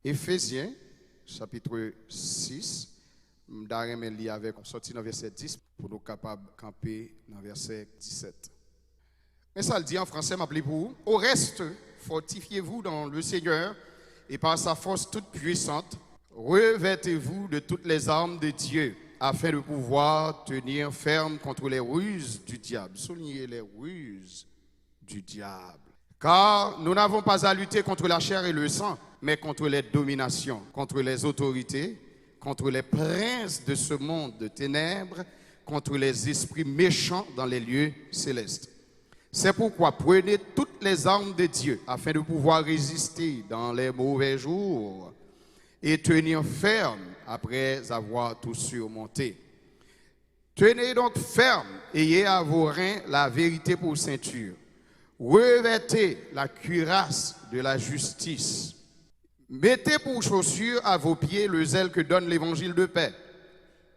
Éphésiens, chapitre 6, je vais lire avec, on sortit dans verset 10 pour nous capables de camper dans verset 17. Mais ça le dit en français, m'appelez pour vous. Au reste, fortifiez-vous dans le Seigneur et par sa force toute puissante, revêtez-vous de toutes les armes de Dieu afin de pouvoir tenir ferme contre les ruses du diable. Soulignez les ruses du diable. Car nous n'avons pas à lutter contre la chair et le sang, mais contre les dominations, contre les autorités, contre les princes de ce monde de ténèbres, contre les esprits méchants dans les lieux célestes. C'est pourquoi prenez toutes les armes de Dieu afin de pouvoir résister dans les mauvais jours et tenir ferme après avoir tout surmonté. Tenez donc ferme, ayez à vos reins la vérité pour ceinture. Revêtez la cuirasse de la justice. Mettez pour chaussure à vos pieds le zèle que donne l'évangile de paix.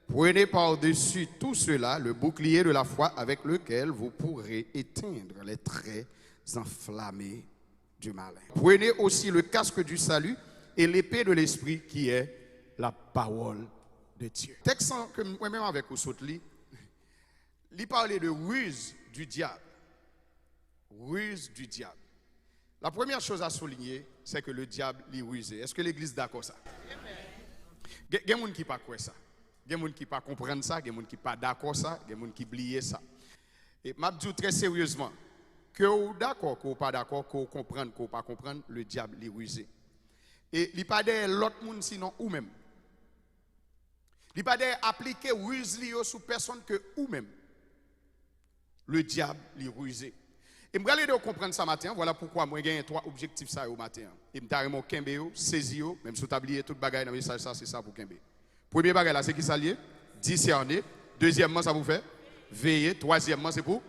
Prenez par-dessus tout cela le bouclier de la foi avec lequel vous pourrez éteindre les traits enflammés du malin. Prenez aussi le casque du salut et l'épée de l'esprit qui est la parole de Dieu. Texte que moi-même avec vous saute il parlait de ruse du diable. Ruse du diable. La première chose à souligner, c'est que le diable est rusé. Est-ce que l'Église est d'accord ça? Il y a des gens qui ne croient pas ça. Il y a des gens qui ne comprennent ça. Il y a des gens qui ne sont pas d'accord ça. Il y a des gens qui oublient ça. Et je dis très sérieusement, que vous d'accord, que vous pas d'accord, que vous comprenez, que vous pas comprendre, le diable est rusé. Et il n'y a pas de l'autre monde sinon vous-même. Il n'y a pas d'appliquer ruse sur personne que vous-même. Le diable est rusé. Et je vais aller comprendre ça matin. Voilà pourquoi moi j'ai trois objectifs ça au matin. Et je vais Kembe, saisir, même si vous avez tout bagage dans le message, ça c'est ça pour Kembe. Premier bagage là, c'est qui ça lié? Discerner. Deuxièmement, ça vous fait veiller. Troisièmement, c'est pour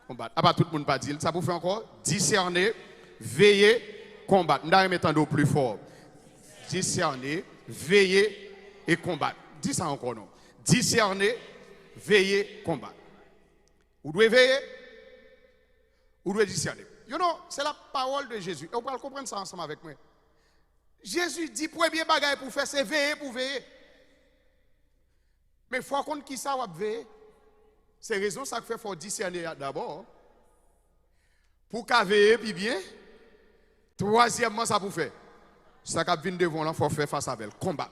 combattre. Ah, pas tout le monde pas dire. Ça vous fait encore discerner, veiller, combattre. Nous allons mettre plus fort. Discerner, veiller et combattre. Dis ça encore non. Discerner, veiller, combattre. Vous devez veiller. Vous devez discerner. You know, c'est la parole de Jésus. Et vous pouvez comprendre ça ensemble avec moi. Jésus dit, premier bagage pour faire, c'est veiller pour veiller. Mais il faut qu'on qui ça va veiller. C'est raison ça que fait faut discerner d'abord. Pour qu'à veiller puis bien. Troisièmement, ça pour faire. Ça qu'a vient devant là, il faut faire face à elle. Combat.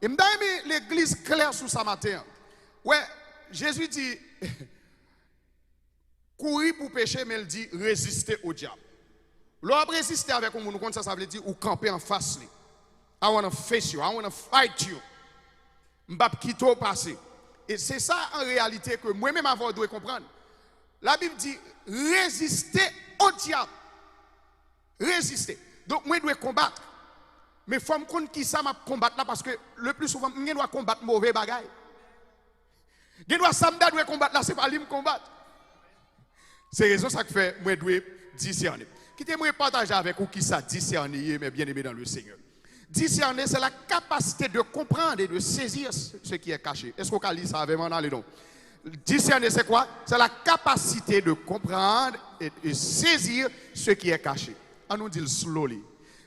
Et m'da aimé l'église claire sous ça matin. Ouais, Jésus dit courir pour pécher, mais il dit résister au diable. L'homme résister avec un monde, ça veut dire ou camper en face. I want to face you, I want to fight you. M'bap quitter passer. Et c'est ça en réalité que moi-même avant dois comprendre. La Bible dit résister au diable. Résister. Donc moi je dois combattre. Mais il faut me connaître qui ça m'a combattre là parce que le plus souvent je dois combattre mauvais bagaille. Je dois samedi doit combattre là, c'est pas lui me combattre. C'est raison ça que fait moi dois discerner. Quittez-moi partager avec vous qui ça discerner mais bien aimé dans le Seigneur. Discerner c'est la capacité de comprendre et de saisir ce qui est caché. Est-ce qu'on peut lire ça avec moi dans les noms? Discerner c'est quoi? C'est la capacité de comprendre et de saisir ce qui est caché. On nous dit slowly.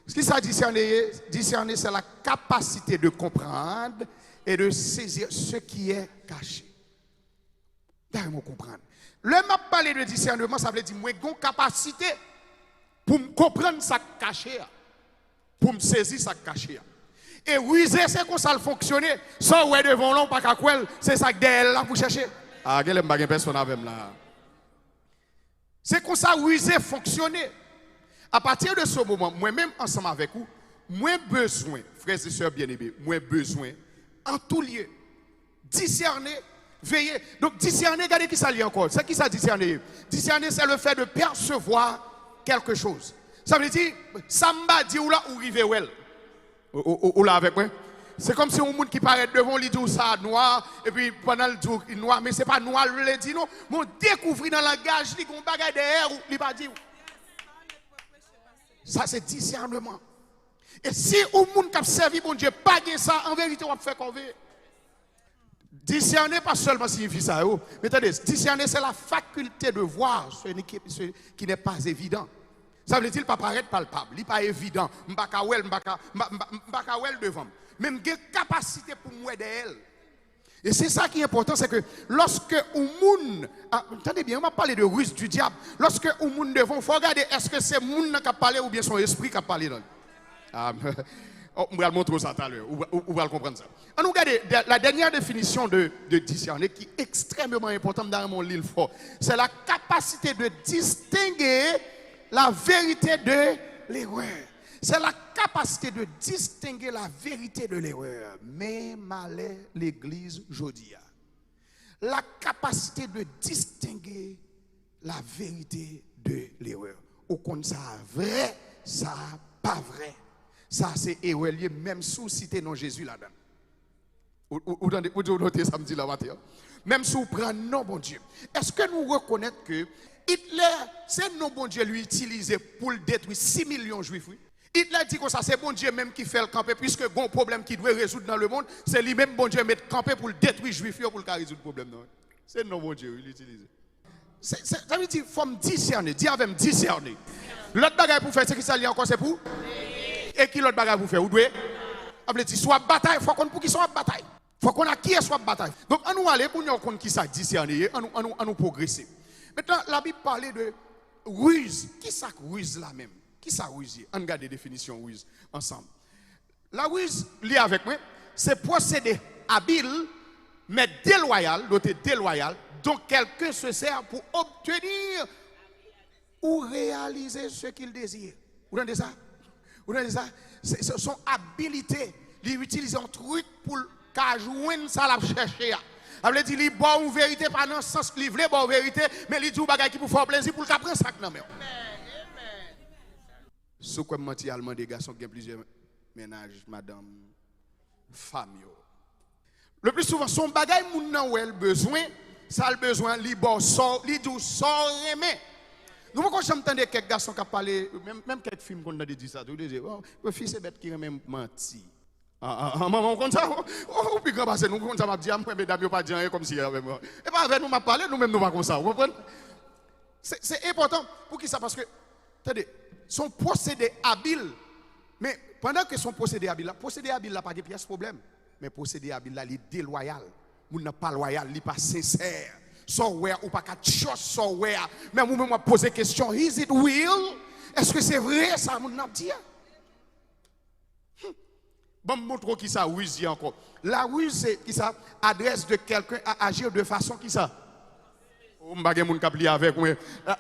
Ce qui ça discerner c'est la capacité de comprendre et de saisir ce qui est caché. D'ailleurs, comprendre. Le m'a parlé de discernement, ça veut dire moi j'ai une capacité pour me comprendre ça caché, pour me saisir ça caché. Et ruser c'est comme ça le fonctionner. Sans ouais devant l'on pas qu'à quoi, c'est ça que derrière là pour chercher. Ah, quel est le personne avec là. C'est comme ça ruser fonctionner. À partir de ce moment, moi-même ensemble avec vous, moi besoin, frères et sœurs bien-aimés, moi besoin en tout lieu discerner, veiller. Donc discerner, regardez qui ça lit encore. C'est qui ça discerner? Discerner, c'est le fait de percevoir quelque chose. Ça veut dire, Samba dit ou là ou rive ou là avec moi. C'est comme si un monde qui paraît devant lui dit ça noir et puis pendant le jour il noir mais c'est pas noir le dit non. Mon découvrir dans le langage, il y a un bagage derrière ou il pas dit. Ça, c'est discernement. Et si au monde qui a servi, bon Dieu, pas de ça, en vérité, on va faire qu'on veut. Discerner, pas seulement signifie ça. Mais attendez, discerner, c'est la faculté de voir ce qui n'est pas évident. Ça veut dire pas paraître palpable, il pas évident, m'baka wel devant. Même j'ai capacité pour moi d'elle. Et c'est ça qui est important, c'est que lorsque un monde, attendez bien, on va parler de ruse du diable. Lorsque un monde devant, il faut regarder est-ce que c'est monde qui a parlé ou bien son esprit qui a parlé. On va le montrer ça tout à l'heure, on va le comprendre ça. On nous regarde la dernière définition de discerner qui est extrêmement importante dans mon livre fort. C'est la capacité de distinguer la vérité de l'erreur. C'est la capacité de distinguer la vérité de l'erreur. Même à l'église aujourd'hui. La capacité de distinguer la vérité de l'erreur. Au compte ça vrai, ça pas vrai. Ça c'est erreur même sous cité non Jésus là-dedans. Vous notez samedi là matin. Même si vous prenez non bon Dieu. Est-ce que nous reconnaissons que Hitler, c'est non bon Dieu lui utilisé pour détruire 6 millions de juifs? Oui? Hitler dit que ça c'est bon Dieu même qui fait le camper, puisque le bon problème qui doit résoudre dans le monde, c'est lui-même bon Dieu mettre camper pour le détruire les juifs pour le résoudre le problème. C'est non bon Dieu, il l'utilise. Ça veut dire qu'il faut me discerner, dis avec me discerner. L'autre bagaille pour faire, c'est qui ça encore, c'est pour? Et qui l'autre bagaille pour faire? Vous devez? Ça veut dire soit bataille, il faut qu'on pour qui soit bataille. Il faut qu'on a qui est soit bataille. Donc, on nous aller pour nous connaître qui ça discerner, on nous progresser. Maintenant, la Bible parle de ruse. Qui ça ruse là même? Qui ça ruse? On regarde les définitions ruse ensemble. La ruse, liée avec moi, c'est procédé habile, mais déloyal, dont quelqu'un se sert pour obtenir ou réaliser ce qu'il désire. Vous entendez ça? Vous entendez ça? C'est son habilité. Il utilise un truc pour joindre ça la chercher. Ça veut dire qu'il bon une vérité pas dans le sens qu'il veut bonne vérité, mais il dit bagage qui pour faire plaisir pour le prendre ça dans main. Ce que menti allemand des garçons qui ont plusieurs ménages, madame, femme. Le plus souvent, son bagage moun nan ou elle besoin, ça le besoin, li bon sort, li dou sort aimé. Nous quand j'entends quelques garçons qui parlent, même quelques films qu'on a dit ça, vous dites, oh, le fils est bête qui a même menti. Maman, comme ça, ou puis grand nous comme ça m'a dit, mesdames, pas dire comme si avec moi. Et pas avec nous m'a parlé, nous-mêmes nous pas comme ça, vous comprenez? C'est important pour qui ça parce que attendez, son procédé habile. Mais pendant que son procédé habile là pas de pièce problème, mais procédé habile là il est déloyal. Moun n'a pas loyal, il pas sincère. Somewhere ou pas quelque chose somewhere. Mais moi même poser question, is it real? Est-ce que c'est vrai ça moun n'a dit? Bon, montre qui ça ruse encore. La ruse, c'est qui ça adresse de quelqu'un à agir de façon qui ça.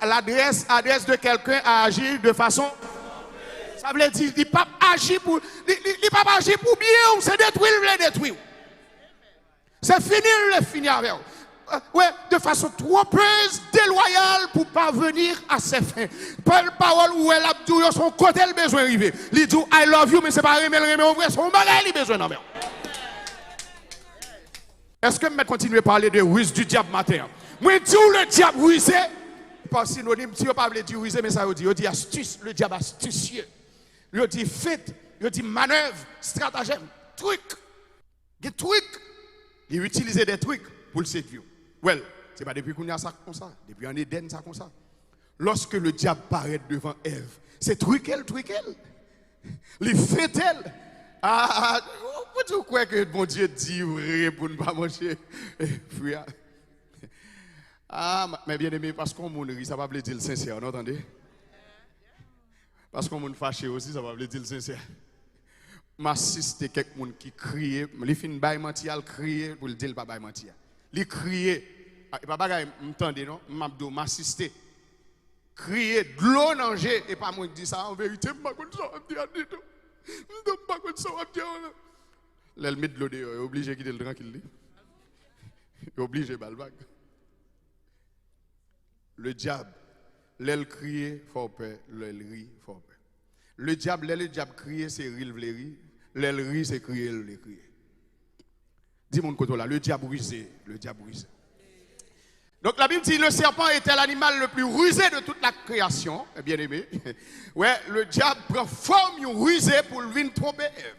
L'adresse de quelqu'un à agir de façon. Ça veut dire qu'il ne peut pas agir pour bien, c'est détruire, le détruire. C'est finir, le finir avec. Ouais, de façon trompeuse, déloyale pour parvenir à ses fins. Par parole où elle a dit son côté le besoin arrivé. Il dit I love you mais c'est pas remet en vrai son bagage il besoin non. Est-ce que je vais continuer à parler de ruse du diable matin? Moi dis le diable rusé pas synonyme si on pas veut dire rusé mais ça veut dire astuce, le diable astucieux. Il dit fait, il dit manœuvre, stratagème, truc. Des trucs. Il utilise des trucs pour le séduire. Well, c'est pas depuis qu'on a ça comme ça, depuis en Éden ça comme ça. Lorsque le diable paraît devant Ève, c'est truc elle. Il fait elle. Vous croyez que bon Dieu dit vrai pour ne pas manger fruits? Mais bien aimé, parce qu'on rit, ça va veut dire le sincère, vous entendez? Parce qu'on est fâché aussi, ça va veut dire le sincère. M'assiste quelqu'un qui crie, il fin bail mentir, il crie pour le dire pas bail mentir. Il crie, pas bagaille m'entendez non, m'assister. Crier de l'eau nager et pas moi dire ça en vérité, pas comme ça on dire du tout. Pas comme ça on dire. L'elle met de l'eau dehors, obligé quitter le tranquille. Obligé balbac. Le diable, l'aile crier faut peur, l'aile rit faut peur. Le diable crier c'est rire le rire, l'aile rit c'est crier le crier. Dis mon côté là, le diable rusé. Donc la Bible dit le serpent était l'animal le plus rusé de toute la création, bien aimé. Ouais, le diable prend forme rusé pour venir tromper Ève.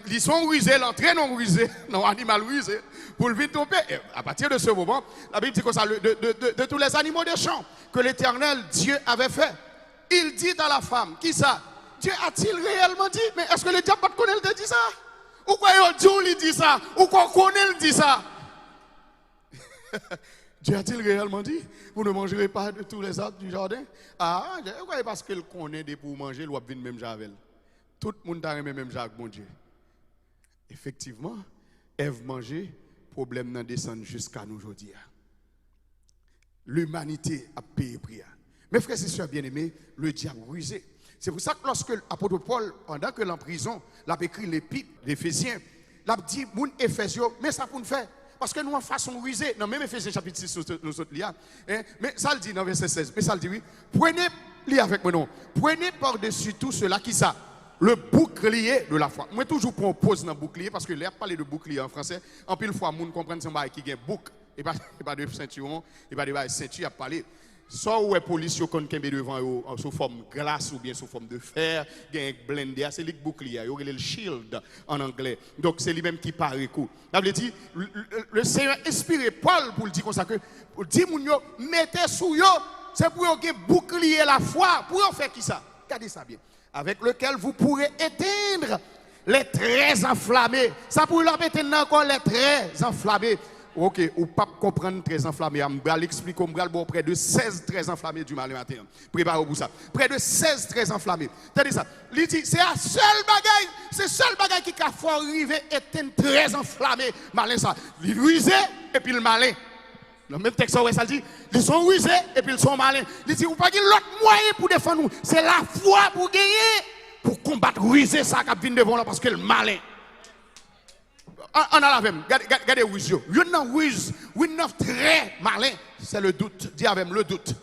Ils sont rusés, l'entraînent rusé, non animal rusé pour venir tromper Ève. À partir de ce moment, la Bible dit comme ça de tous les animaux des champs que l'Éternel Dieu avait fait. il dit à la femme, qui ça? Dieu a-t-il réellement dit? Mais est-ce que le diable connaît le dit ça? Ou quoi Dieu lui dit ça? Ou quoi connaît le dit ça? Dieu a-t-il réellement dit? Vous ne mangerez pas de tous les arbres du jardin? Ah, parce qu'il connaît des pour manger, il va venir même javel. Tout le monde a aimé même Jacques, mon Dieu. Effectivement, Ève mangeait, problème n'en descend jusqu'à nous aujourd'hui. L'humanité a payé prix. Mes frères et sœurs bien-aimés, le diable rusé. C'est pour ça que lorsque l'apôtre Paul, pendant que l'en prison, l'a écrit l'épître d'Éphésiens, l'a dit, moun Éphésiens, mais ça pour nous faire. Parce que nous en façon rusée, non, même Éphésiens chapitre 6, nous autres liens, mais ça le dit dans verset 16, mais ça le dit oui, prenez, lis avec moi non, prenez par-dessus tout cela qui ça, le bouclier de la foi. Moi toujours propose dans le bouclier, parce que l'air parler de bouclier en français, en pile fois, moun comprennent son bail qui est bouc, et pas de ceinturon, et pas de ceinture à parler. Soit où est police qui est devant sous forme de glace ou bien sous forme de fer, il y a un blender, c'est le bouclier, il y a le shield en anglais. Donc c'est lui-même qui paraît coup. Ça veut dire, le Seigneur inspiré Paul pour dire comme ça que, pour dire, mettez sous yo, c'est pour un bouclier la foi, pour faire qui ça? Regardez ça bien. Avec lequel vous pourrez éteindre les traits enflammés. Ça pour leur éteindre encore les traits enflammés. Ok, ou pas comprendre très enflammé. Je vais l'expliquer, je vais près de 16 très enflammés du mal matin. Préparez-vous pour ça. Près de 16 très enflammés. T'as ça. C'est la seule bagaille, c'est le seul bagaille qui a fait arriver éteindre très enflammé. Malin ça. Il rusé et puis le malin. Le même texte, ça dit, ils sont rusés et puis ils sont malins. Il dit, vous pas l'autre moyen pour défendre nous. C'est la foi pour gagner, pour combattre rusé ça qui vient devant là parce que le malin. On a la même. Regardez ruse. Il y a une ruse, une très malin. C'est le doute. Dis avec le doute.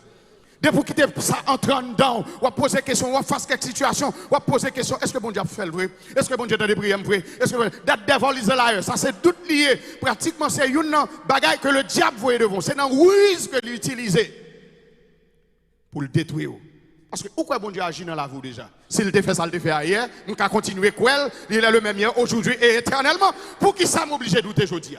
Depuis que quitter ça entrant dedans, on va poser question, on va faire quelque situation, on va poser question. Est-ce que bon Dieu a fait le vrai? Est-ce que bon Dieu a des prières vrai? Est-ce que that devil is a liar? Ça c'est tout lié. Pratiquement c'est une bagaille que le diable voyait devant. C'est dans ruse que l'utilise pour le détruire. Parce que pourquoi bon Dieu agit dans la vie déjà? S'il te fait ça, il te fait hier, nous allons continuer quoi? Il est le même hier, aujourd'hui et éternellement. Pour qui ça m'oblige de douter aujourd'hui?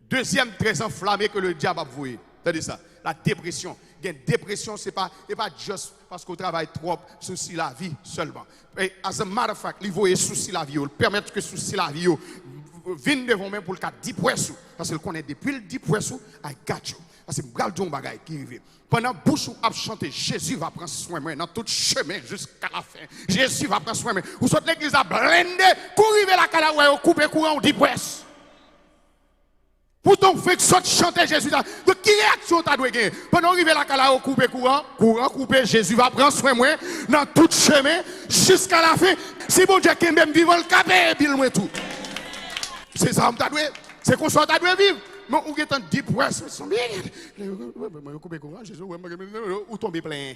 Deuxième très enflammé que le diable a voué. C'est-à-dire ça, la dépression. Une dépression, ce n'est pas juste parce qu'on travaille trop, souci la vie seulement. Et as a matter of fact, il faut souci la vie, il permet que souci la vie vienne devant même pour le cas 10 points. Parce qu'il connaît depuis le 10 points, I got you. Parce que je vais bagaille qui arrive. Pendant que bouche a chanté, Jésus va prendre soin de moi dans tout chemin jusqu'à la fin. Jésus va prendre soin de moi. Vous sortez l'église à blender, pour arriver à la cala, ou couper courant, ou 10 points. Pour ton fait que chanter Jésus, de qui réaction tu as dû gagner? Pendant arriver à la cala, ou couper courant, couper, Jésus va prendre soin de moi dans tout chemin jusqu'à la fin. Si bon Dieu qui même vivre le capé, il moi tout. C'est ça, c'est qu'on soit à vivre. Mais on est en 10 points, c'est bien. Ou tomber plein.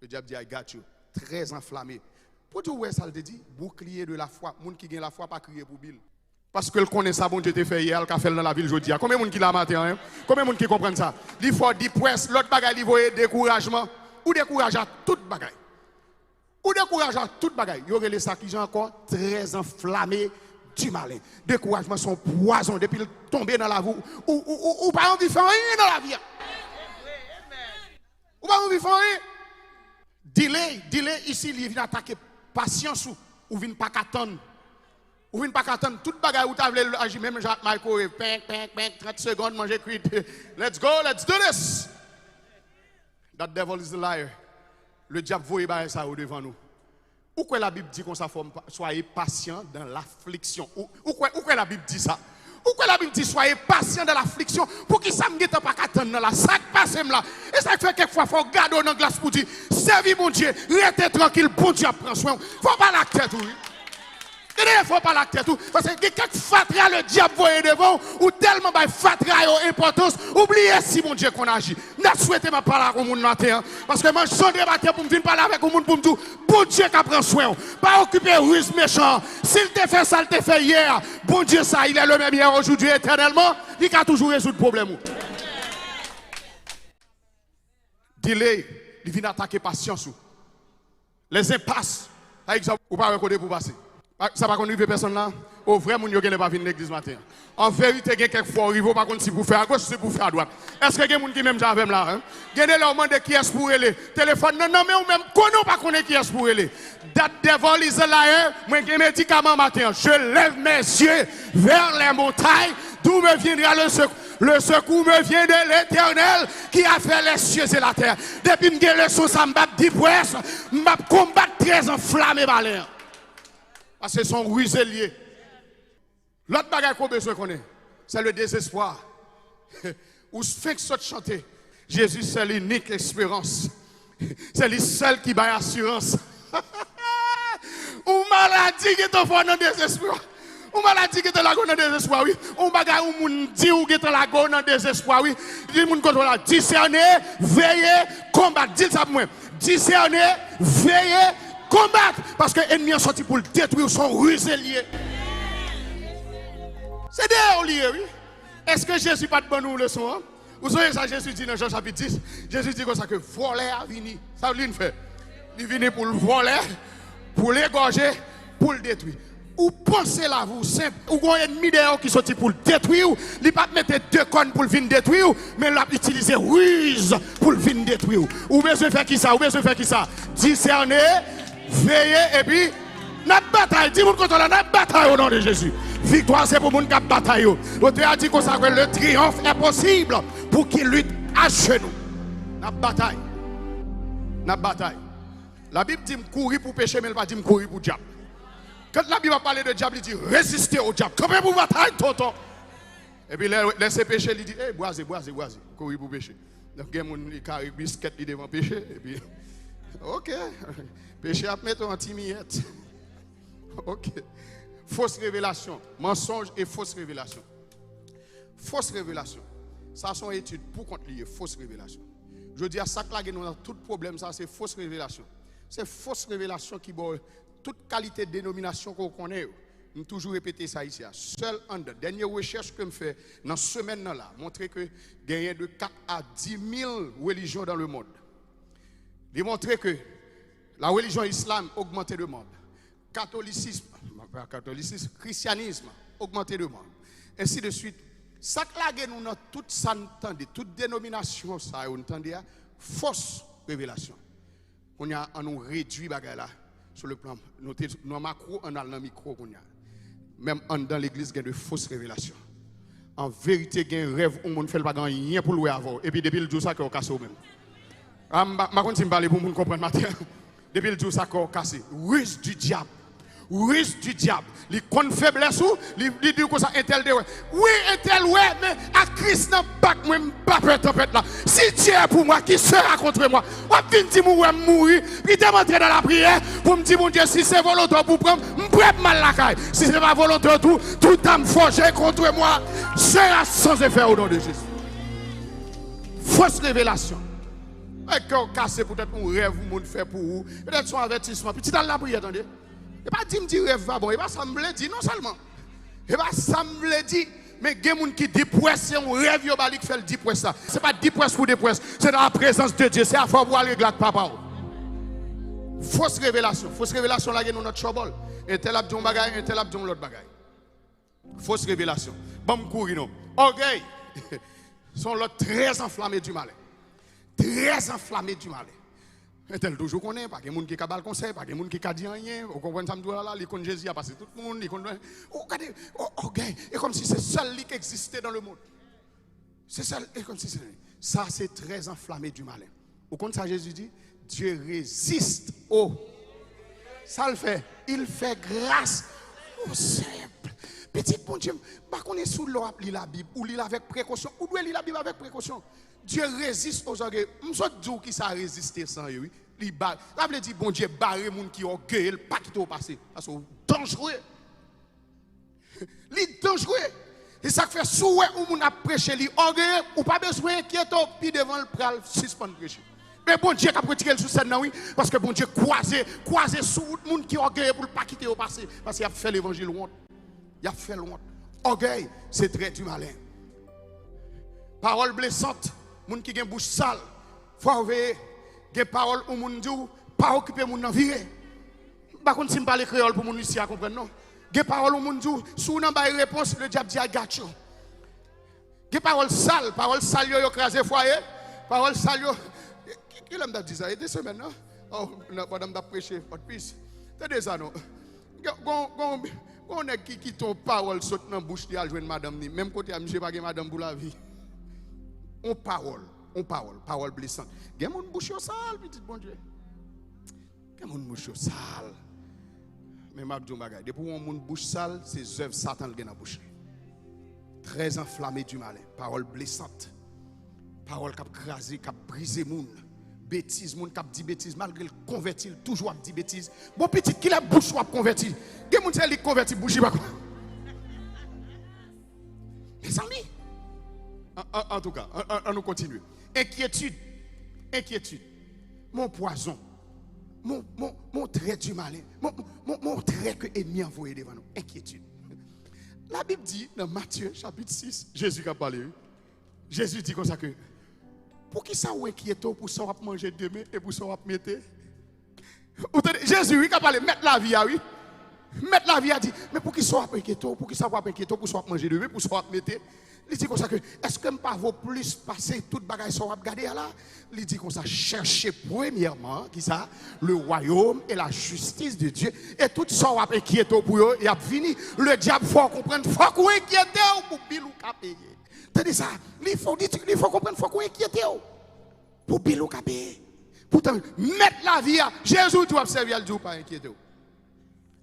Le diable dit, I got you. Très enflammé. Pour dire où ça le dit, bouclier de la foi. Moun qui gagne la foi, pas crier pour Bill. Parce que le connaît ça, bon Dieu te fait hier, le fait dans la ville aujourd'hui. Combien de monde qui l'a matin, hein? Combien de monde qui comprennent ça? Il faut 10 points, l'autre bagaille, il faut découragement. Ou décourage à toute bagaille. Ou décourage à toute bagaille. Il y aurait les sacs qui sont encore très enflammés. Du malin. Découragement sont poison depuis le tomber dans la vie. Ou pas envie de faire rien dans la vie. Ou pas envie de faire rien. Delay ici, il vient attaquer patience ou vient pas qu'attendre. Ou vient pas qu'attendre. Toute bagaille où tu as voulu agir, même Jacques Michael, 30 secondes, manger cuit. Let's go, let's do this. That devil is a liar. Le diable voit ça au devant nous. Ou quoi la Bible dit qu'on soyez patient dans l'affliction? Ou quoi la Bible dit ça? Ou quoi la Bible dit soyez patient dans l'affliction? Pour qui ça me guette pas qu'attendre dans la sac passe là? Et ça fait quelquefois faut garder dans glace pour dire servis mon Dieu, restez tranquille, bon Dieu prend soin. Faut pas la tête tout. Il ne faut pas la tête tout. Parce que quelques fatra le diable voyait devant ou tellement by fatra yo importance, oubliez si mon Dieu qu'on agit. N'a souhaité ma parler avec mon matin parce que moi je suis débattu pour me venir parler avec mon monde pour me dire bon Dieu qui prend soin. Pas occuper ruse méchant. S'il te fait ça, il te fait hier. Bon Dieu ça, il est le même hier aujourd'hui éternellement, il a toujours résoudre le problème. Delay, il vient attaquer patience. Les impasses, par exemple, ou pas reconnaître pour passer. Ça va conduire personne là. Au vrai, mon yo pas venir l'église matin. En vérité, il y a quelques fois arrivé, par contre, si vous faites à gauche, si vous faites à droite. Est-ce que il y a des gens qui même j'avais là? Hein? Il y a des gens qui est pour aller. Téléphone, non, mais ou même, qu'on pas connaît qui est pour aller. That devil is a liar. Moi, j'ai un médicament matin. Je lève mes yeux vers les montagnes, d'où me viendra le secours. Le secours me vient de l'Éternel qui a fait les cieux et la terre. Depuis que je suis ça, je dis presse, je combattre très enflammé par l'air. Parce que son rusé lié. L'autre bagage qu'on a besoin qu'on ait, c'est le désespoir. Ou Sphinx saute chanter. Jésus, c'est l'unique espérance. C'est lui seul qui bat assurance. Ou maladie qui est au fond de désespoir. Ou maladie qui est la gonne de désespoir, oui. Ou bagage ou moun dit ou qui est la gonne de désespoir, oui. Dit moun contre la discerner, veiller, combattre. Dites ça pour moi. Discerner, veiller, combattre. Parce que l'ennemi est sorti pour le détruire son rusé lié. C'est derrière lié, oui. Est-ce que Jésus pas de bonne nous leçon? Hein? Vous savez ça, Jésus dit dans Jean chapitre 10. Jésus dit comme ça que voler a venu. Ça veut dire fait. Il vient pour le voler, pour l'égorger, pour le détruire. Ou pensez là, vous, simple. Ou un ennemi derrière qui sorti pour le détruire. Il ne pas mettre deux connes pour le venir détruire, mais il a utilisé ruse pour le venir détruire. Ou besoin faire qui ça? Ou besoin faire qui ça? Discerner, veiller et puis, notre bataille. Dis-moi contre la bataille au nom de Jésus. Victoire, c'est pour les gens qui bataille. L'auteur a dit que le triomphe est possible pour qu'il lutte à genoux. Notre bataille. Notre bataille. La Bible dit courir pour pécher, mais elle ne va pas dire courir pour le diable. Quand la Bible va parler de diable, il dit résister au diable. Comment vous bataille, tonton? Et puis laissez pécher, il dit hey, boisez, courir pour pécher. Donc il y a des gens qui biscuit devant pécher. Et puis, ok, péché à mettre en timillette. Ok. Fausse révélation, mensonge et fausse révélation. Fausse révélation. Ça sont études pour contre lier fausse révélation. Je dis à ça que nous avons tout problème, ça c'est fausse révélation. C'est fausse révélation qui boit toute qualité de dénomination qu'on connaît. Nous toujours répéter ça ici. Seul en dernière recherche que je fais dans ce semaine-là, montrer que il y a de 4 à 10 000 religions dans le monde. Il montre que la religion islam a augmenté de membres. Catholicisme, christianisme, augmenté de membres. Ainsi de suite. Ça que nous avons toute ça entendez, toute dénomination ça entendez, fausse révélation. On a nous réduit bagay là sur le plan nous macro on a le micro qu'on a. Même dans l'église il y a de fausses révélations. En vérité il y a un rêve où on fait pas rien pour louer avant et puis depuis le jour ça qu'on casse au même. Ma continue parler pour nous comprendre matin. Depuis le jour ça qu'on casse, ruse du diable. Ruse du diable. Il compte faiblesse ou il dit que ça intel de oui intel ouais mais à Christ n'a pas pas peur tempête là. Si Dieu est pour moi qui sera contre moi. On vient dire moi mourir puis démontrer dans la prière pour me dire mon Dieu si c'est volontaire pour prendre me prête mal la caille. Si c'est pas volontaire tout âme forgée contre moi sera sans effet au nom de Jésus. Fausse révélation. Et quand cassé peut-être un rêve ou monde fait pour vous, peut-être son avertissement. Petit dans la prière attendez. Et pas dire me dire rêve va bon, et pas sembler dire non seulement. Et pas sembler dire mais il y a des gens qui disent que c'est un rêve qui fait le 10 points ça. Ce n'est pas 10 points pour des points, c'est dans la présence de Dieu, c'est à faire pour aller avec papa. Fausse révélation là nous notre trouble. Et tel a dit un bagage, et tel a dit l'autre bagage. Fausse révélation. Bon courir non. Orgueil. Sont là très enflammés du malin. Très enflammés du malin. Et tel toujours connaît, pas de gens qui cabal conseil, pas de gens qui dit rien. Vous comprenez ça là, les connaissent Jésus a passé tout le monde, les connaissent. Regardez, orgueil, et comme si c'est seul qui existait dans le monde. C'est seul, et comme si c'est ça c'est très enflammé du malin. Vous comprenez ça Jésus dit, Dieu résiste au. Ça le fait, il fait grâce au simple. Petit bon Dieu, pas qu'on est sous l'eau, lit la Bible, ou lit avec précaution, ou doit lire la Bible avec précaution. Dieu résiste aux orgueils. Je dis qui ça a résisté sans eux. Ça veut dire bon Dieu barre les gens qui ont orgueil, pas qui t'ont passé. Parce que c'est dangereux. C'est dangereux. Et ça fait souhait où on a prêché, les orgueil, ou pas besoin d'inquiéter, puis devant le pral, suspendre prêcher. Mais bon Dieu a retiré le sous-scène, oui, parce que bon Dieu croisé sous le monde qui est orgueilleux pour ne pas quitter au passé. Parce qu'il a fait l'évangile honte. Il a fait honte. Orgueil, c'est très du malin. Parole blessante. Moun qui gen bouche sale, faut veiller, gen parole ou moun dou, pas occuper moun nan viré. Par contre, si je parle créole pour mon ici à comprendre, non. Des paroles au monde, si on n'a pas de réponse, le diable dit I got you. Des paroles sales, yo écrasé foyer, paroles sales, yo. Qui l'a dit ça? Il y a des semaines, non? Oh, madame d'a prêché, pas de pisse. T'as des ça, non? On est qui ton parole saute dans la bouche de joindre madame ni. Même côté, je n'ai pas madame pour la vie. On parole blessante. Il y a mon bouche sale, petit bon Dieu. Il y a mon bouche sale. Mais je dis que depuis que mon bouche sale, c'est œuvres Satan qui dans la bouche. Très enflammé du malin. Parole blessante. Parole qui a crasé, qui a brisé moun. Bêtise, moun qui a dit bêtise, malgré le converti, toujours a dit bêtise. Bon petit qui la bouche soit converti. Quel moun qui converti bouche pas quoi. Mes amis. En tout cas, on nous continue. Inquiétude. Mon poison. Mon trait du malin. Mon trait que l'ennemi a envoyé devant nous. Inquiétude. La Bible dit dans Matthieu chapitre 6, Jésus qui a parlé. Jésus dit comme ça que pour qui ça ou inquiète pour ça on va manger demain et pour ça on va mettre. Jésus oui qui a parlé mettre la vie oui. Mettre la vie a dit mais pour qui ça va inquiète pour qui ça va inquiète pour ça on va manger demain pour ça on va mettre. Il dit comme ça que est-ce que pas vaut plus passer toute bagaille ça on va regarder là. Il dit comme ça chercher premièrement qui ça le royaume et la justice de Dieu et tout ça on va inquiéter pour eux et a fini le diable faut comprendre faut qu'on inquiète pour bill ou ka payer. T'as ça il faut comprendre faut qu'on inquiète pour bill ou ka payer. Pourtant mettre la vie à Jésus doit observer le Dieu pas inquiéter.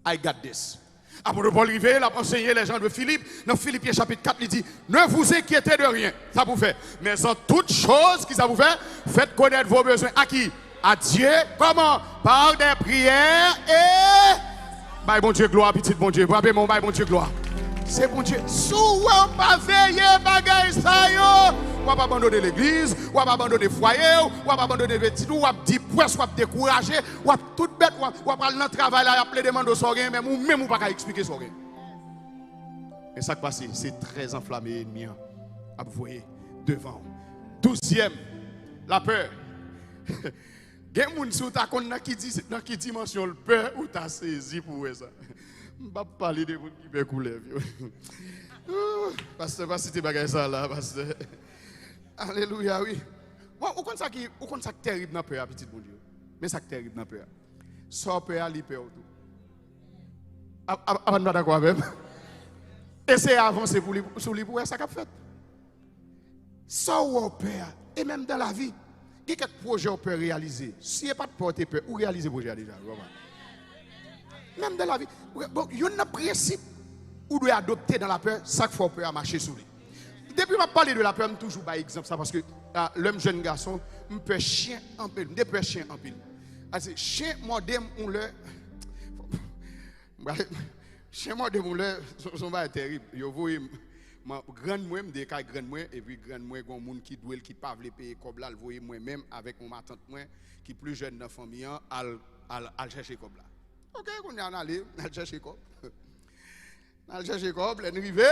I got this. Apôtre Paul Rivet, il a enseigné les gens de Philippe. Dans Philippiens chapitre 4, il dit, ne vous inquiétez de rien, ça vous fait. Mais en toute chose qui ça vous fait, faites connaître vos besoins. À qui? À Dieu. Comment? Par des prières et... Bye bon Dieu, gloire, petit bon Dieu. Bye bon Dieu, gloire. C'est bon Dieu. Souvent pas veiller, bagaille ça yo. Ou pas abandonner l'église, ou pas abandonner le foyer, ou pas abandonner le petit, ou pas dire presque, ou pas décourager, ou pas tout bête, ou pas aller dans le travail là, appeler des demandes au sorgen, mais même ou pas expliquer sorgen. Et ça qui passe, c'est très enflammé, ennemi, à vous voyez, devant. 12e, la peur. Il y a des gens qui dans qui dimension le peur ou t'as saisi pour ça. Je ne vais pas parler de gens qui peuvent couler. Parce que si tu bagages ça là, parce que. Alléluia, oui. Ou comme ça qui est terrible dans le peur, petit bon Dieu. Mais ça qui est terrible dans le peur. Sans peur, il peur tout. Avant de d'accord même. Essayez d'avancer sur lui pour ça qu'a fait. Sans peur, et même dans la vie, il y a quelques projets qu'on peut réaliser. S'il n'y a pas de porter peur, ou réaliser le projet déjà. Même dans la vie. Bon, il y a un principe où doit adopter dans la peur, ça qu'il faut peur à marcher sur lui. Depuis que je parle de la peur, je toujours par exemple ça parce que l'homme jeune garçon, je peux chien en pile, je peux chien en pile. Alors chien modem on le chien modem on le son va terrible. Yo voyez grand moi me décaille grand moi et puis grand moi gon monde qui doit qui pas veut payer comme là, le voyez moi même avec mon tante moi qui plus jeune dans famille al chercher comme là. OK, on est allé chercher comme. Al chercher comme, elle arrivé.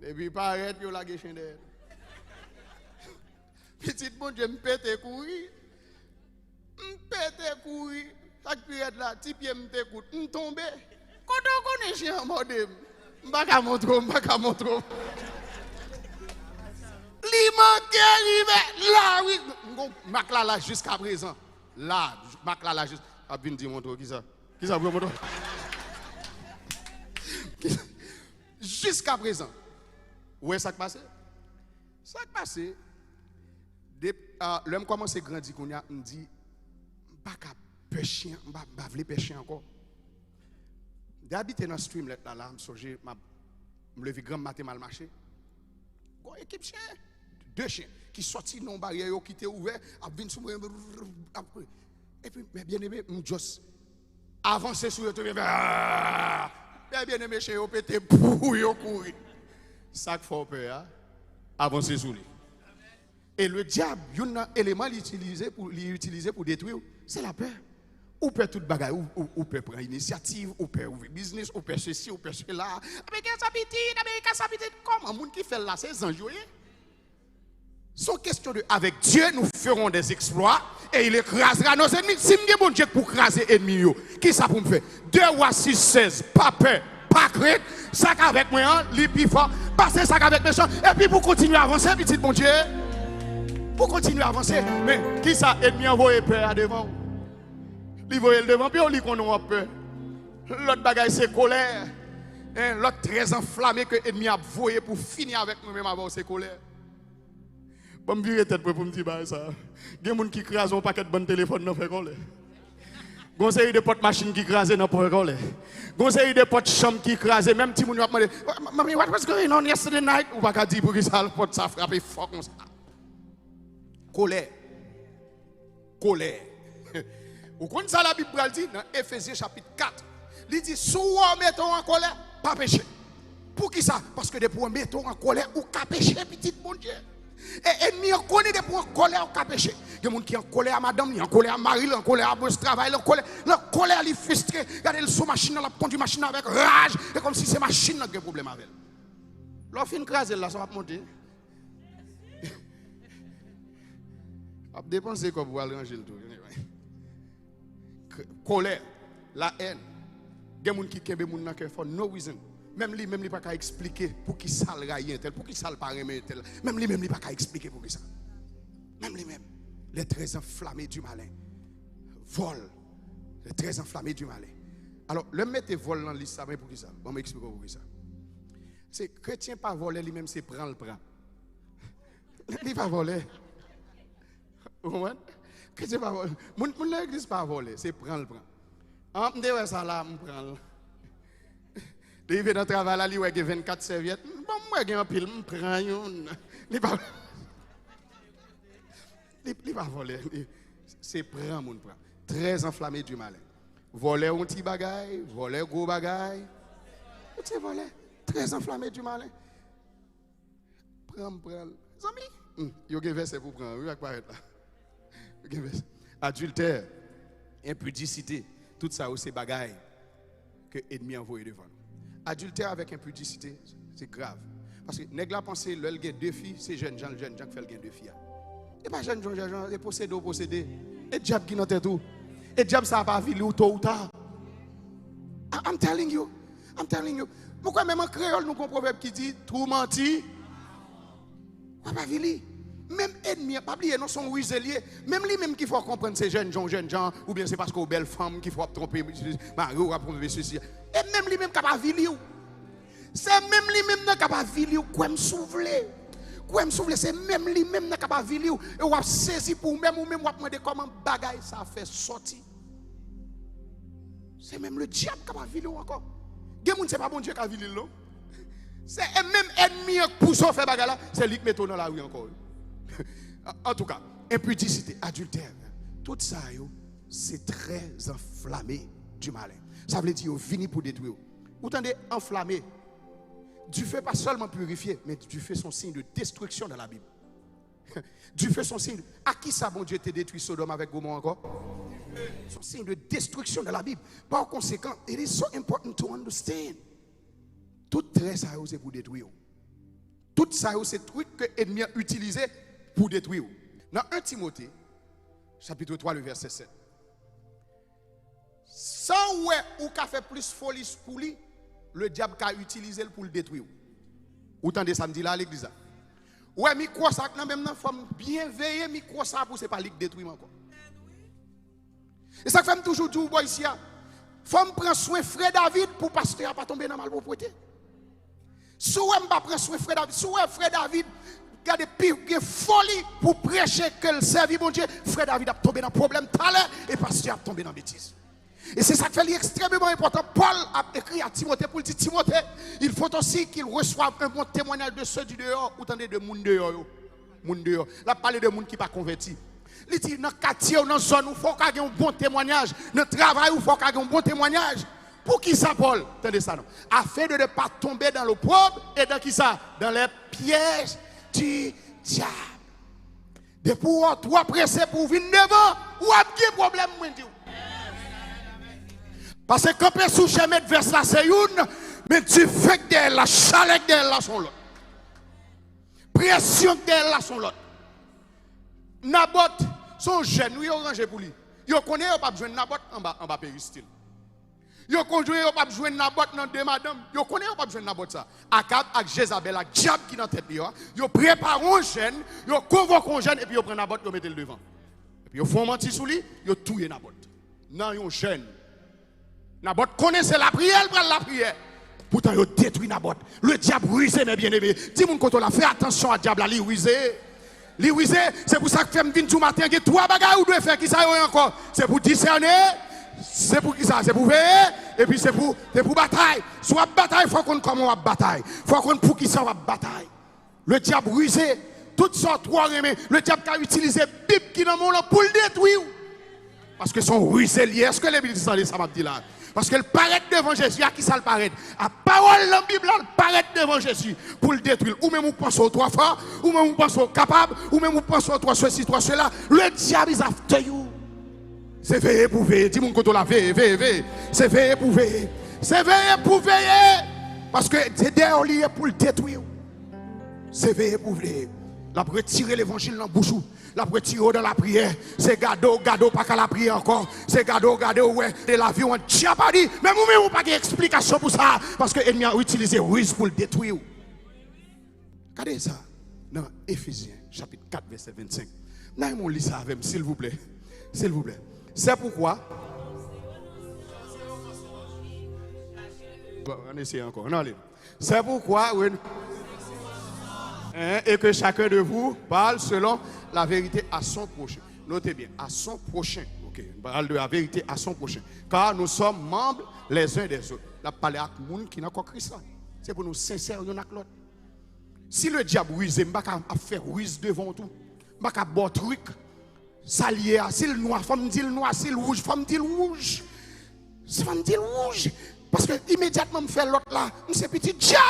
Et puis, paraît, il y a la guéchine d'aide. Petit bon Dieu, me pète courir. Chaque période là, petit pied me t'écoute, me tombe. Quand on connaît chien en mode, je ne vais pas montrer. Li manque arrivé. Là, oui. Mac là jusqu'à présent. Là, Mac là juste. A bien dit, montre qui ça? Qui ça, montre? Jusqu'à présent. Où est-ce que ça passe? Ça passe. L'homme commence à grandir, on me dit, je ne vais pas pêcher, je ne vais pas pêcher encore. D'habiter dans le stream, là, je me lever grand matin mal marché. Une équipe chien, 2 chiens qui sortent non barrière, qui étaient ouverts, et puis, bien aimé, je avancer sur le terrain. Bien aimé, chien, on pété pour courir. Ça qu'il faut peur, avancer sur lui. Et le diable, il y a un élément l'utiliser pour détruire, c'est la peur. Ou peut tout bagaille, ou peut prendre initiative, ou peut ouvrir business, ou peut ceci, ou peut cela. Comment un monde qui fait là, c'est enjoué. C'est question de avec Dieu, nous ferons des exploits et il écrasera nos ennemis. Si je suis bon Dieu pour écraser les ennemis, qui ça pour me faire? 2 Rois 6, 16, pas peur, pas crainte, ça avec moi, les plus fort, passer ça avec mes gens, et puis pour continuer à avancer, petit bon Dieu. Pour continuer à avancer. Mais qui ça, ennemi envoyé peur à devant? Il voit le devant, puis on lit qu'on a peur. L'autre bagaille, c'est colère. L'autre très enflammé que l'ennemi a voyé pour finir avec nous-mêmes avant ses colères. Bon, je me tête pour me dire ça. Il y a des gens qui crasent un paquet de bon téléphone dans le colère. Il y a des potes machines qui crasent dans le colère. Il y a des potes chambres qui crasent. Même si vous avez demandé, Mommy, what was going on yesterday night? Ou pas dire pour que ça frappe fort comme ça. Colère. Colère. Vous connaissez ça, la Bible dit dans Éphésiens chapitre 4. Il dit, si vous mettez en colère, pas péché. Pour qui ça? Parce que depuis vous mettez en colère, ou pas péché, petit bon Dieu. Et ennemi, on connaît depuis en colère, ou pas péché. Il y a des gens qui sont en colère à madame, il y a en colère à mari, en colère à boss travail, en colère, il est frustré. Regardez le sous machine, la conduit machine avec rage. Et comme si c'est machine qui a un problème avec elle. L'offre une crase là, ça va monter. A dépenser quoi pour aller ranger le tout. Colère, la haine. Il y a des gens qui kembe moun nan cœur for no reason. Même lui pas qu'à expliquer pour qui ça le raille tel, pour qui ça le pas remet tel. Même lui pas qu'à expliquer pour qui ça. Même lui-même, les très enflammés du malin. Vol, les très enflammés du malin. Alors, le mettre vol dans liste ça pour qui ça? Bon, m'expliquer pour qui ça. C'est chrétien pas voler lui-même c'est prendre le bras. Il pas voler. Chrétien pas voler. Mon l'église pas voler, c'est prendre le bras. En me ça là, me prendre. Il vient dans le travail là, il y a 24 serviettes. Bon, moi, j'ai un pile, je prends une. Il ne pas voler. C'est prendre mon prend. Très enflammé du malin. Voler un petit bagaille, voler gros bagaille. C'est voler. Très enflammé du malin. Prends. Zami. Il y a un verset pour prendre. Il va paraître là. Adultère, impudicité, tout ça, c'est bagaille que l'ennemi envoie devant nous. Adultère avec impudicité, c'est grave. Parce que nèg la pensé l'el gen 2 filles, c'est jeune Jean qui fait le gen 2 filles. Et pas jeune Jean, c'est possédé. Et diable qui dans tête tout. Et diable ça pas vili ou tôt ou tard. I'm telling you. Pourquoi même en créole nous avons un proverbe qui dit tout menti. Pas vili. Même ennemi, pas oublier non son ruselier. Même lui même qui faut comprendre ces jeunes gens ou bien c'est parce qu'aux belles femmes qui faut tromper Mario ou tromper ceci. Et même lui même capable vili. C'est même lui même capable vili quoi me souffler. C'est même lui même capable vili et ou a saisi pour même ou même ou demander comment bagaille ça fait sortir. C'est même le diable capable vili encore. Gen moun c'est pas bon Dieu qui vili non. C'est même ennemi pour ça faire bagaille là, c'est lui qui met dans la rue encore. En tout cas, impudicité, adultère, tout ça, c'est très enflammé du malin. Ça veut dire, vini pour détruire. Vous entendez, enflammé. Du feu pas seulement purifié, mais du feu son signe de destruction dans la Bible. Du feu son signe. À qui ça, bon Dieu, t'a détruit Sodome avec Gomorrhe encore? Son signe de destruction dans la Bible. Par conséquent, it is so important to understand. Tout très ça, c'est pour détruire. Tout ça, c'est truc que l'ennemi a utilisé pour détruire. Dans 1 Timothée, chapitre 3, le verset 7. Sans ouais ou qu'a fait plus folie pour lui, le diable a utilisé pour le détruire. Vous entendez samedi là à l'église? Ouais, mais quoi ça, même dans forme bien veillée, mais quoi ça pour c'est pas lui détruire encore. Et ça fait toujours du boy ici. Faut prendre soin frère David pour pasteur pas tomber dans malpropreté. Si vous ne prendre soin frère David, si vous frère David regardez pire folie pour prêcher que le service bon Dieu, frère David a tombé dans problème talent et pasteur a tombé dans bêtise. Et c'est ça qui fait extrêmement important. Paul a écrit à Timothée pour dire Timothée, il faut aussi qu'il reçoive un bon témoignage de ceux du dehors, ou attendez de monde dehors. Monde dehors. Là parler de monde qui pas converti. Il dit dans quartier ou dans zone où faut qu'il y ait un bon témoignage, dans le travail où faut qu'il y ait un bon témoignage. Pour qui ça Paul? Attendez ça non. Afin de ne pas tomber dans l'opprobre et dans qui ça? Dans les pièges du diable. Depuis toi pressé pour venir devant, ou a un problème moi dis. Parce que quand on sous chemin de verse là c'est une, mais tu fais que la chaleur de là sont l'autre. Pression de là sont l'autre. Nabot, son jeune, nous avons rangé pour lui. Yo connaît pas besoin de Nabot en bas péristyle. Yo connaît pas besoin de Nabot dans deux madame. Yo connaît pas besoin de Nabot ça. Akab avec Jézabel avec diable qui dans tête yo prépare un jeune, yo convoque un jeune et puis yo prend Nabot yo mettez le devant. Et puis yo font mentir sur lui, yo touye Nabot. Non yon jeune. Nabot connaissait la prière, prend la prière. Pourtant yo détruit Nabot. Le diable rusé mes bien-aimés. Dis-moi quand on la fait attention à diable li rusé. Li rusé, c'est pour ça que femme vinn tout matin, il y a trois bagages ou doit faire qui ça encore. C'est pour discerner, c'est pour qui ça, c'est pour veiller et puis c'est pour bataille. Soit bataille, faut qu'on comment on va bataille. Faut qu'on pour qui ça va bataille. Le diable rusé, toutes sortes trois remèdes. Le diable a utilisé Bible qui dans mon pour le détruire. Parce que son rusé lié. Est-ce que les Bibles disent ça m'a dit là? Parce qu'elle paraît devant Jésus, à qui ça le paraît? À parole dans la Bible, elle paraît devant Jésus pour le détruire. Ou même vous pensez aux trois fois, ou même vous pensez aux capables, ou même vous pensez aux trois ceci, trois cela. Le diable is after you. C'est veiller pour veiller. Dis-moi quand on la veille. C'est veiller pour veiller. C'est veiller pour veiller. Parce que c'est derrière lié pour le détruire. C'est veiller pour veiller. La pour retirer l'évangile dans la bouche. La pour retirer dans la prière. C'est gado, pas qu'à la prière encore. C'est gado, ouais. De la vie, on diable a dit. Mais vous-même, vous n'avez pas d'explication pour ça. Parce que l'ennemi a utilisé ruse pour le détruire. Regardez ça. Dans Éphésiens, chapitre 4, verset 25. Nous lisons ça avec moi, s'il vous plaît. S'il vous plaît. C'est pourquoi. Bon, on essaie encore. Non, c'est pourquoi. Oui. Et que chacun de vous parle selon la vérité à son prochain. Notez bien, à son prochain. Ok, parle de la vérité à son prochain. Car nous sommes membres les uns des autres. La parler à tout le monde qui n'a pas Christ. C'est pour nous sincères l'un avec l'autre. Si le diable ruse, il ne va pas faire ruse devant tout. Il ne va pas boire truc. S'allier à si le noir, femme dit le noir, si le rouge, femme dit le rouge. Femme dit le rouge. Parce que immédiatement, je fais l'autre là. C'est petit diable.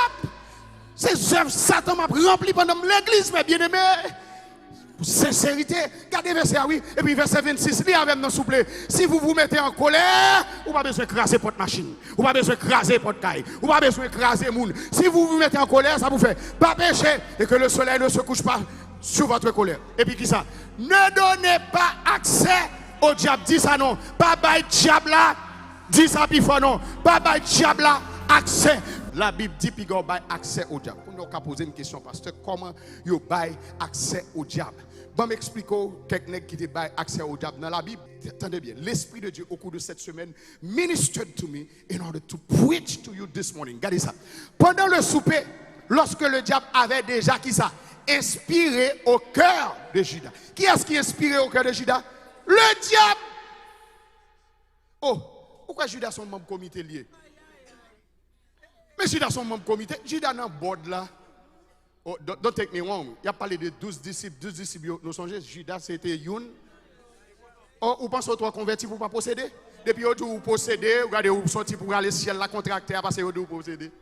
Ces œuvres, Satan m'a rempli pendant l'église, mes bien-aimés. Pour sincérité, regardez verset oui, et puis verset 26, lis avec nous, s'il vous plaît. Si vous vous mettez en colère, vous n'avez pas besoin de craser votre machine, vous n'avez pas besoin de craser votre caille, vous n'avez pas besoin de craser moun. Si vous vous mettez en colère, ça vous fait pas pécher et que le soleil ne se couche pas sur votre colère. Et puis qui ça? Ne donnez pas accès au diable, dis ça non. Pas bail diable là, dis ça puis non. Pas bail diable là, accès. La Bible dit qu'il y a accès au diable. On a posé une question, pasteur, comment il y a accès au diable? Bon, m'expliquer quelqu'un qui a accès au diable. Dans la Bible, attendez bien, l'Esprit de Dieu au cours de cette semaine ministered to me in order to preach to you this morning. Regardez ça. Pendant le souper, lorsque le diable avait déjà qui ça? Inspiré au cœur de Judas. Qui est-ce qui est inspiré au cœur de Judas? Le diable. Oh, pourquoi Judas sont membres comité lié? Mais Judas son membre comité, Judas dans le board là. Oh, don't take me wrong. Il a parlé de 12 disciples. 12 disciples, nous songez, Judas c'était une. Oh, vous pensez que vous convertis pour ne pas posséder? Depuis que vous possédez, vous regardez, vous sortez pour aller au ciel, la contracteur, parce que vous possédez.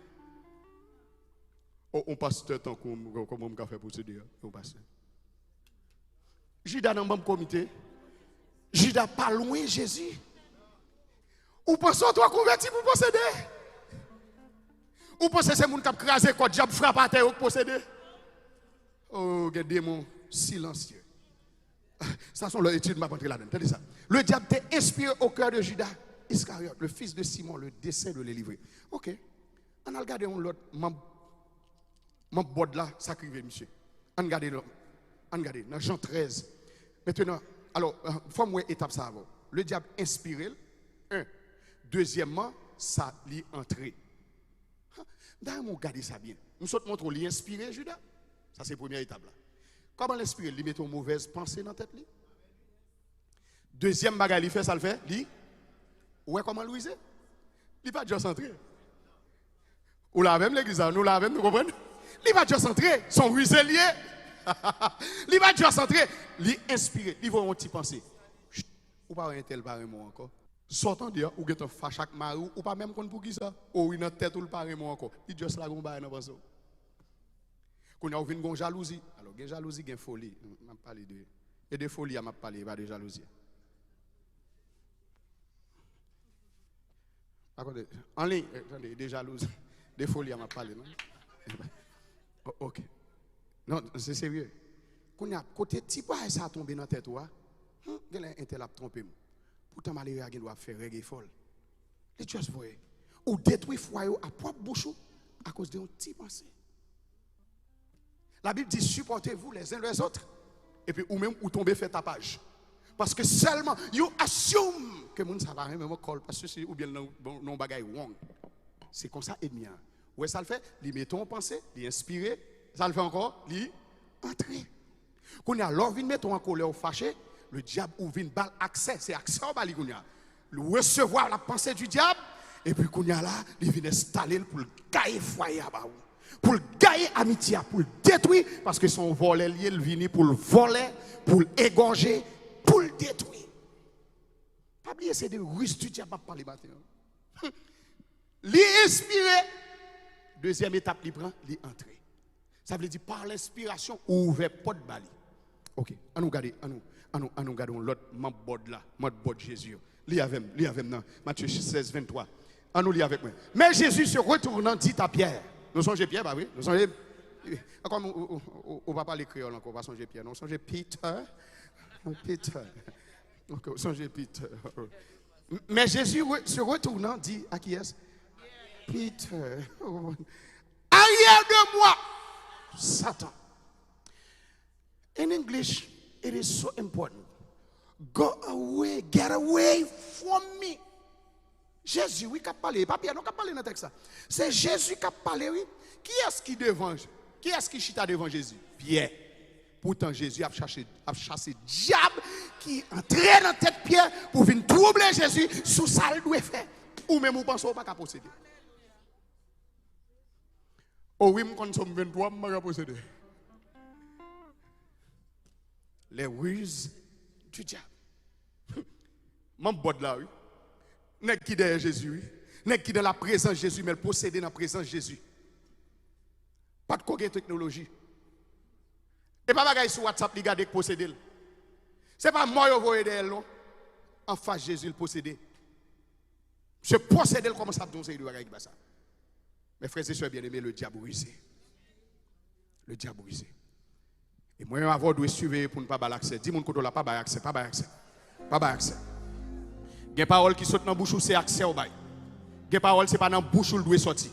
Oh, on passe tout temps comment on fait posséder. On passe. Judas dans le membre comité. Judas pas loin de Jésus. Vous pensez que vous convertis pour posséder? Ou pensez que c'est les gens qui ont crasé quand le diable frappe à terre pour posséder? Oh, il y a des démons silencieux. Ça sont leurs études, m'a montré là-dedans. Tenez ça. Le diable t'est inspiré au cœur de Judas Iscariote, le fils de Simon, le dessein de les livrer. Ok. On a regardé l'autre mon bord là, sacrifié, monsieur. On regarde dans Jean 13. Maintenant, alors, il faut moi étape ça avant. Le diable inspiré, un. Deuxièmement, ça l'y entré. D'ailleurs, regardez ça bien. Nous sommes montrés lui inspiré, Judas. Ça, c'est la première étape là. Comment l'inspirer? Lui mettre une mauvaise pensée dans la tête. Deuxième bagage, il fait ça, le fait. Lui, ouais, comment Louise? Il va déjà centrer. Ou là même l'église, nous là même, nous comprenons? Il va déjà centrer. Son rusé lié. Il va déjà centrer. Lui inspiré. Il va un petit pensée. Ou pas un tel barrément encore. Sortant de ou get fâche avec Marou ou pas même qu'on pour qui ça ou une tête ou le pareillement encore il juste la gomba dans passo qu'on a ouvert une jalousie alors une jalousie une folie m'a parlé de et de folie m'a parlé pas de jalousie par contre en ligne attendez de jalousie de folie m'a parlé non OK non c'est sérieux Quand y a côté type ça tombé dans tête toi, il a un tel a trompé. Pourtant malheureux il doit faire reggae folle. Les choses voyez ou détruit foyer à propre bouche à cause de un petit pensée. La Bible dit supportez-vous les uns les autres et puis ou même ou tomber fait tapage. Parce que seulement you assume que moun ça va même call parce que c'est ou bien non bagay wrong. C'est comme ça ennemi. Ouais ça le fait, li mettons en pensée, li inspirer, ça le fait encore, li entrer. Quand y a l'or vinn mettons en colère ou fâché, le diable ouvre une balle accès, c'est accès au bali qu'on y a. Le recevoir la pensée du diable et puis qu'on y a là, il vient installer pour le gagner foyer à bas. Pour le gagner amitié, pour le détruire parce que son volet lié il vient pour le voler, pour l'égorger, pour le détruire. Pas oublier c'est des ruses du diable par les matin. L'inspirer. Deuxième étape, il prend, il entre. Ça veut dire par l'inspiration, ouvert pas de bali. OK, on nous garde, on nous garde l'autre mode là, mode Jésus. Lis avec moi, Matthieu 16, 23. On nous lit avec moi. Mais Jésus se retournant dit à Pierre. Nous songez Pierre, bah oui. Nous songez. Comme on va pas les créoles encore, on va songer Pierre. Nous songez Peter. Peter. Donc, songez Peter. Mais Jésus se retournant dit à qui est-ce? Peter. Arrière de moi, Satan. In English, it is so important. Go away, get away from me. Jésus, oui, qui a parlé. Pas Pierre, non, qui a parlé dans le texte. C'est Jésus qui a parlé, oui. Qui est-ce qui devant? Qui est-ce qui chita devant Jésus? Pierre. Pourtant, Jésus a chassé diable qui entrait dans la tête de Pierre pour venir troubler Jésus sous ça il doit faire. Ou même vous pensez pas qu'à posséder. Oh oui, nous sommes 23, je ne peux pas posséder. Les ruses du diable. Mon bod là, oui. N'est qui derrière Jésus, oui. N'est qui dans la présence de Jésus, mais le posséder dans la présence de Jésus. Pas de coquille technologie. Et pas bagaille sur WhatsApp, il garde posséder. Ce n'est pas moi qui voyez derrière non. En face Jésus, le posséder. Je possède comme ça, donc c'est de bagaille qui ça. Mes frères et sœurs bien-aimés, le diable rusé. Le diable rusé. Et moi, avant de suivre pour ne pas avoir l'accès. Dis-moi que tu n'as pas accès, pas accès. Pas accès. Il y a des paroles qui sortent dans la bouche, c'est accès au bail. Il y a des paroles, ce n'est pas dans la bouche où il doit sortir.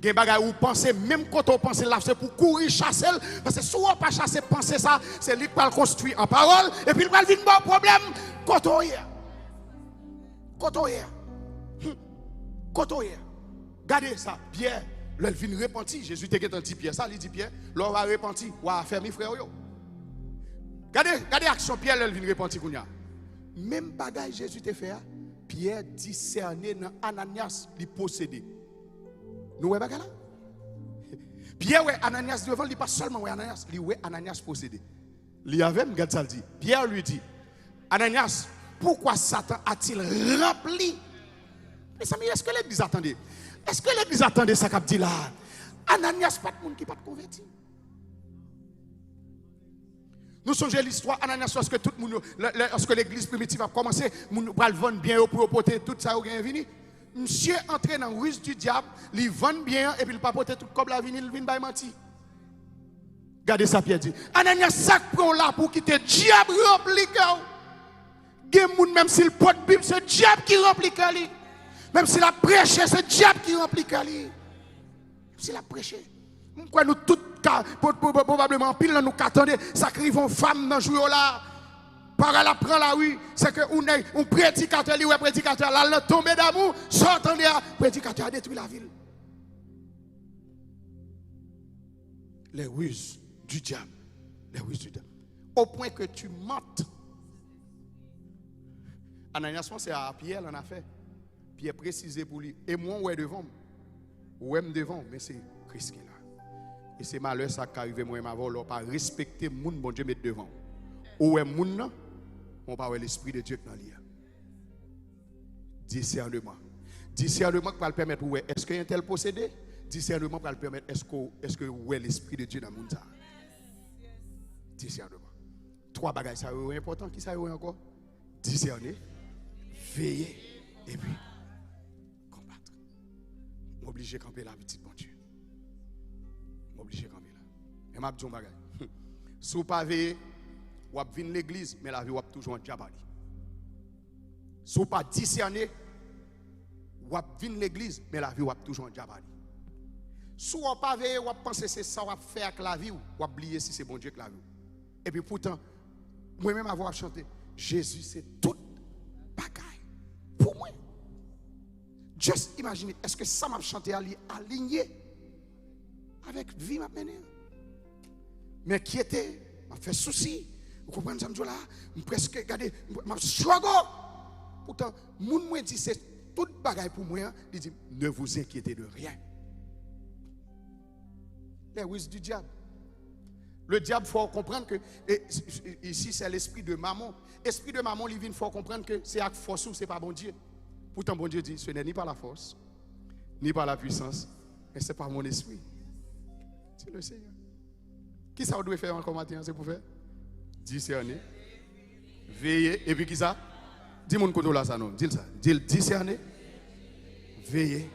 Il y a des choses où vous pensez, même quand on pense là, c'est pour courir, chasser. Parce que si on ne pas chasser, penser ça, c'est lui qui va le construire en parole. Et puis il va venir un problème. Quand on y est. Quand on y est. Quand on y est. Regardez ça, Pierre, il vient repentir. Jésus te dit Pierre, ça, il dit Pierre, l'on va repentir, ou va faire mes frères. Regardez l'action Pierre, il vient repentir. Même bagaille Jésus te fait, Pierre discerné dans Ananias, il possédé. Nous voyons là? Pierre, ouais, Ananias devant, il pas seulement ouais, Ananias, il ouais, Ananias possédé. Il avait, regarde ça, dit. Pierre lui dit, Ananias, pourquoi Satan a-t-il rempli? Mais amis, est-ce que l'église attendait? Est-ce que l'église attendait ça qu'a dit là? Ananias, pas de monde qui pas de converti. Nous songeons l'histoire Ananias lorsque tout le monde, lorsque l'église primitive a commencé, nous va le vendre bien pour porter tout ça au gain vini. Monsieur entré dans le ruse du diable, il vend bien et puis il pas porter tout comme la vini, il vient by menti. Regardez ça Pierre dit. Ananias ça prend là pour quitter diable rempli quand. Même s'il porte Bible, c'est diable qui remplit lui. Même s'il a prêché, c'est diable qui remplit lui. Même s'il a prêché. Pourquoi nous tous, probablement, pile nous attendons, sacrifions femmes dans le jour là. Par là, prend la rue, c'est que un prédicateur, un prédicateur, là, tombé d'amour, sortant de prédicateur a détruit la ville. Les ruses du diable. Les ruses du diable. Au point que tu mentes. Ananias, c'est à Pierre, en a fait. Pierre précisé pour lui. Et moi, où est devant? Où est devant? Mais c'est Christ qui est là. Et c'est malheur ça qui arrive, moi, ma pas respecter moun, bon Dieu, mettre devant. Où est moun, on va voir l'esprit de Dieu dans l'île. Discernement. Discernement qui va le permettre, ouais, est-ce qu'il y a un tel possédé? Discernement qui va le permettre, est-ce que où est l'esprit de Dieu dans le monde? Discernement. Trois bagages, ça est important. Qui ça est encore? Discerner, veiller, et puis combattre. M'obliger à camper la petite bon Dieu. M'obliger à camper là. Et m'a dit un bagage. Si vous pas veillé, vous venez l'église, mais la vie vous toujours en diabali. Si vous pas discerné, vous venez l'église, mais la vie vous toujours en diabali. Si vous pas veillé, vous pensez que c'est ça vous faire avec la vie, vous oubliez si c'est bon Dieu que la vie. Et puis pourtant, moi-même avoir chanté, Jésus c'est tout bagaille pour moi. Juste imaginez, est-ce que ça m'a chanté aligné avec vie m'a mené? Mais qui était, m'a fait souci. Vous comprenez ça, là? Presque, regardez, m'a struggle. Pourtant, mon moi dit c'est tout bagaille pour moi. Il dit, ne vous inquiétez de rien. Les ruses du diable. Le diable, il faut comprendre que, ici c'est l'esprit de maman. L'esprit de maman, il faut comprendre que c'est avec force ou c'est pas bon Dieu. Pourtant, bon Dieu dit, ce n'est ni par la force, ni par la puissance, mais c'est par mon esprit. C'est le Seigneur. Qui ça doit faire encore matin, c'est pour faire? Discerner, veiller, et puis qui ça? Dis-moi qu'on là ça non, dis ça. Dis discerner, veiller.